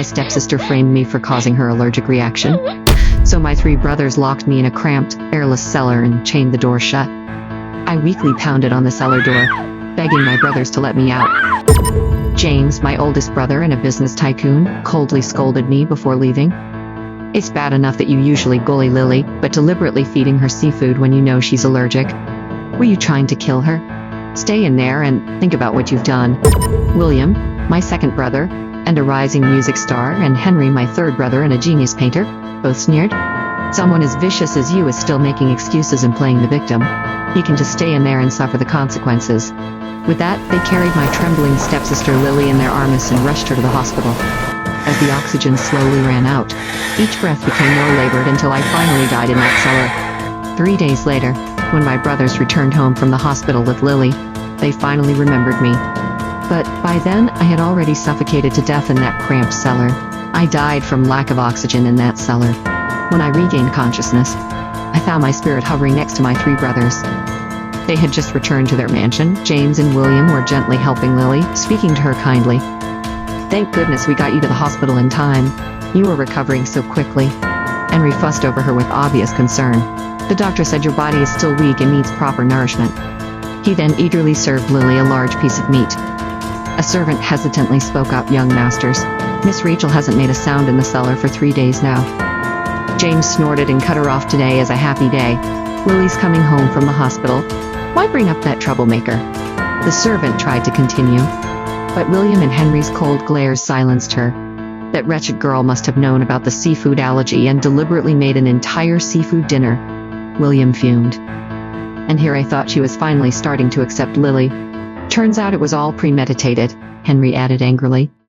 My stepsister framed me for causing her allergic reaction. So my three brothers locked me in a cramped, airless cellar and chained the door shut. I weakly pounded on the cellar door, begging my brothers to let me out. James, my oldest brother and a business tycoon, coldly scolded me before leaving. It's bad enough that you usually bully Lily, but deliberately feeding her seafood when you know she's allergic. Were you trying to kill her? Stay in there and think about what you've done. William, my second brother, and a rising music star, and Henry, my third brother and a genius painter, both sneered. Someone as vicious as you is still making excuses and playing the victim. You can just stay in there and suffer the consequences. With that, they carried my trembling stepsister Lily in their arms and rushed her to the hospital. As the oxygen slowly ran out, each breath became more labored until I finally died in that cellar. 3 days later, when my brothers returned home from the hospital with Lily, they finally remembered me. But by then, I had already suffocated to death in that cramped cellar. I died from lack of oxygen in that cellar. When I regained consciousness, I found my spirit hovering next to my three brothers. They had just returned to their mansion. James and William were gently helping Lily, speaking to her kindly. "Thank goodness we got you to the hospital in time. You were recovering so quickly." Henry fussed over her with obvious concern. "The doctor said your body is still weak and needs proper nourishment." He then eagerly served Lily a large piece of meat. A servant hesitantly spoke up, "Young masters, Miss Rachel hasn't made a sound in the cellar for 3 days now." James snorted and cut her off. "Today is a happy day. Lily's coming home from the hospital. Why bring up that troublemaker?" The servant tried to continue, but William and Henry's cold glares silenced her. That wretched girl must have known about the seafood allergy and deliberately made an entire seafood dinner. William fumed. "And here I thought she was finally starting to accept Lily. Turns out it was all premeditated," Henry added angrily.